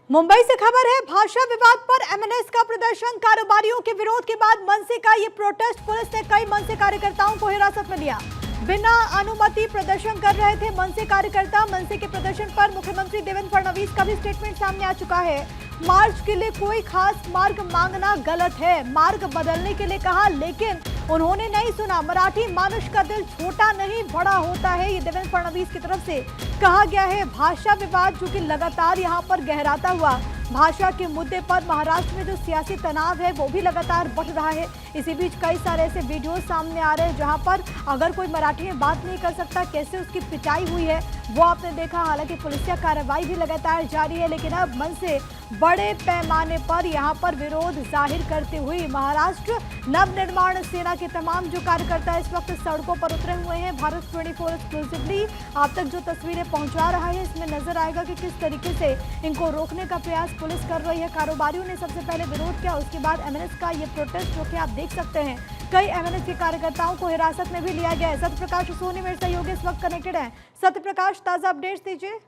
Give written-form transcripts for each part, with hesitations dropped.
मुंबई से खबर है, भाषा विवाद पर एमएनएस का प्रदर्शन, कारोबारियों के विरोध के बाद मनसे का ये प्रोटेस्ट, पुलिस ने कई मनसे कार्यकर्ताओं को हिरासत में लिया। बिना अनुमति प्रदर्शन कर रहे थे मनसे कार्यकर्ता। मनसे के प्रदर्शन पर मुख्यमंत्री देवेंद्र फडणवीस का भी स्टेटमेंट सामने आ चुका है। मार्च के लिए कोई खास मार्ग मांगना गलत है, मार्ग बदलने के लिए कहा, लेकिन उन्होंने नहीं सुना। मराठी मानुष का दिल छोटा नहीं बड़ा होता है, ये देवेंद्र फडणवीस की तरफ से कहा गया है। भाषा विवाद जो कि लगातार यहाँ पर गहराता हुआ, भाषा के मुद्दे पर महाराष्ट्र में जो सियासी तनाव है वो भी लगातार बढ़ रहा है। इसी बीच कई सारे ऐसे वीडियो सामने आ रहे हैं जहां पर अगर कोई मराठी में बात नहीं कर सकता, कैसे उसकी पिटाई हुई है वो आपने देखा। हालांकि पुलिसिया कार्रवाई भी लगातार जारी है, लेकिन अब मन से बड़े पैमाने पर यहां पर विरोध जाहिर करते हुए महाराष्ट्र नवनिर्माण सेना के तमाम जो कार्यकर्ता इस वक्त सड़कों पर उतरे हुए हैं। भारत 24 एक्सक्लूसिवली आप तक जो तस्वीरें पहुंचा रहा है, इसमें नजर आएगा कि किस तरीके से इनको रोकने का प्रयास पुलिस कर रही है। कारोबारियों ने सबसे पहले विरोध किया, उसके बाद एमएनएस का ये प्रोटेस्ट जो कि आप देख सकते हैं, कई एमएनएस के कार्यकर्ताओं को हिरासत में भी लिया गया है। सत्यप्रकाश सोनी मेरे सहयोगी इस वक्त कनेक्टेड है। सत्यप्रकाश, ताजा अपडेट्स दीजिए।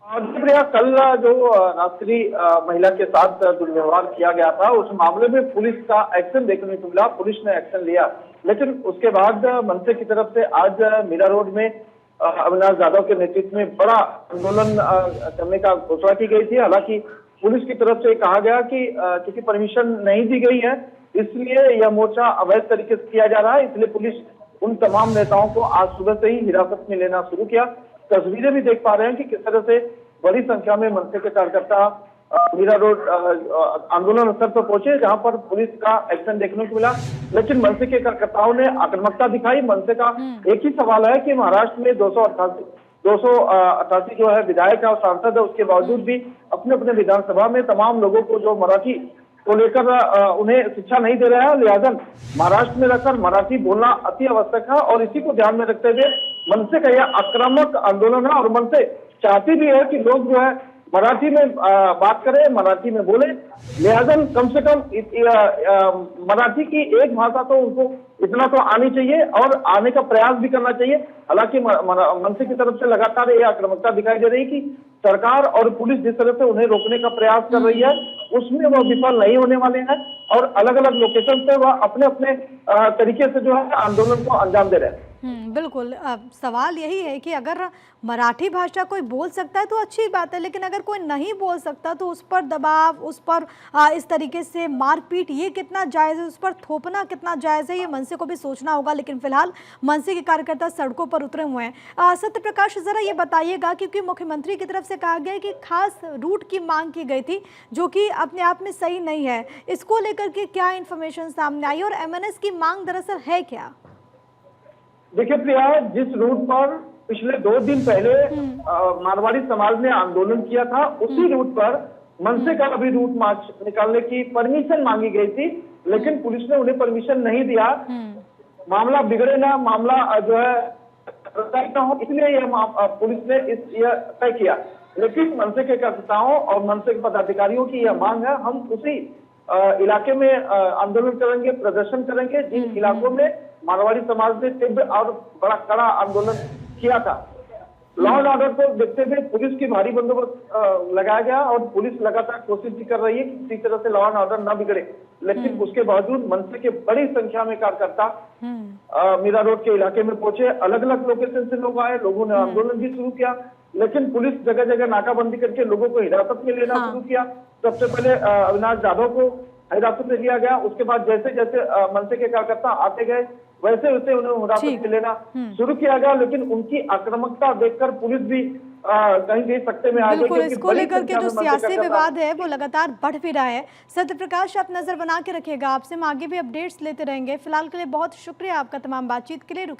प्रिया, कल जो रात्रि महिला के साथ दुर्व्यवहार किया गया था, उस मामले में पुलिस का एक्शन देखने को मिला। पुलिस ने एक्शन लिया, लेकिन उसके बाद मनसे की तरफ से आज मीरा रोड में अविनाश जाधव के नेतृत्व में बड़ा आंदोलन करने का घोषणा की गई थी। हालांकि पुलिस की तरफ से कहा गया कि क्योंकि परमिशन नहीं दी गई है, इसलिए यह मोर्चा अवैध तरीके से किया जा रहा है। इसलिए पुलिस उन तमाम नेताओं को आज सुबह से ही हिरासत में लेना शुरू किया। तस्वीरें भी देख पा रहे हैं कि किस तरह से बड़ी संख्या में मनसे के कार्यकर्ता मीरा रोड आंदोलन स्थल पर पहुंचे, जहां पर पुलिस का एक्शन देखने को मिला। लेकिन मनसे के कार्यकर्ताओं ने आक्रामकता दिखाई। मनसे का एक ही सवाल है कि महाराष्ट्र में 288 जो है विधायक और सांसद है, उसके बावजूद भी अपने अपने विधानसभा में तमाम लोगों को जो मराठी को लेकर उन्हें शिक्षा नहीं दे रहा है। लिहाजा महाराष्ट्र में रहकर मराठी बोलना अति आवश्यक है, और इसी को ध्यान में रखते हुए मनसे का यह आक्रामक आंदोलन है। और मनसे चाहती भी है कि लोग जो है मराठी में बात करें, मराठी में बोले। लिहाजा कम से कम मराठी की एक भाषा तो उनको इतना तो आनी चाहिए और आने का प्रयास भी करना चाहिए। हालांकि मनसे की तरफ से लगातार ये आक्रामकता दिखाई दे रही कि सरकार और पुलिस जिस तरह से उन्हें रोकने का प्रयास कर रही है, उसमें वह विफल नहीं होने वाले हैं, और अलग अलग लोकेशन पे वह अपने अपने तरीके से जो है आंदोलन को अंजाम दे रहे हैं। बिल्कुल। सवाल यही है कि अगर मराठी भाषा कोई बोल सकता है तो अच्छी बात है, लेकिन अगर कोई नहीं बोल सकता तो उस पर दबाव, उस पर इस तरीके से मारपीट, ये कितना जायज़ है, उस पर थोपना कितना जायज़ है, ये मनसे को भी सोचना होगा। लेकिन फिलहाल मनसे के कार्यकर्ता सड़कों पर उतरे हुए हैं। सत्यप्रकाश, जरा ये बताइएगा, क्योंकि मुख्यमंत्री की तरफ से कहा गया है कि खास रूट की मांग की गई थी जो कि अपने आप में सही नहीं है, इसको लेकर के क्या इन्फॉर्मेशन सामने आई और एमएनएस की मांग दरअसल है क्या? देखिए प्रिया, जिस रूट पर पिछले 2 दिन पहले मारवाड़ी समाज ने आंदोलन किया था, उसी रूट पर मनसे का अभी रूट मार्च निकालने की परमिशन मांगी गई थी, लेकिन पुलिस ने उन्हें परमिशन नहीं दिया। मामला बिगड़े ना, मामला जो है प्रसारित ना हो, इसलिए यह पुलिस ने यह तय किया। लेकिन मनसे के कार्यकर्ताओं और मनसे के पदाधिकारियों की यह मांग है, हम उसी इलाके में आंदोलन करेंगे, प्रदर्शन करेंगे जिन इलाकों में मारवाड़ी समाज ने तीव्र और बड़ा कड़ा आंदोलन किया था। लॉ एंड ऑर्डर को देखते हुए पुलिस की भारी बंदोबस्त लगाया गया, और पुलिस लगातार कोशिश भी कर रही है कि किसी तरह से लॉ एंड ऑर्डर न बिगड़े। लेकिन उसके बावजूद मनसे के बड़ी संख्या में कार्यकर्ता मीरा रोड के इलाके में पहुंचे। अलग अलग लोकेशन से लोग आए, लोगों ने आंदोलन भी शुरू किया, लेकिन पुलिस जगह जगह नाकाबंदी करके लोगों को हिरासत में लेना शुरू किया। सबसे पहले अविनाश जाधव को हिरासत में लिया गया, उसके बाद जैसे जैसे मनसे के कार्यकर्ता आते गए वैसे वैसे उन्हें हिरासत में लेना शुरू किया गया। लेकिन उनकी आक्रामकता देखकर पुलिस भी कहीं कहीं सकते में आ गई। इसको लेकर के जो सियासी विवाद है वो लगातार बढ़ भी रहा है। सत्यप्रकाश, आप नजर बना के रखिएगा, आपसे हम आगे भी अपडेट्स लेते रहेंगे। फिलहाल के लिए बहुत शुक्रिया आपका तमाम बातचीत के लिए। रुकेंगे।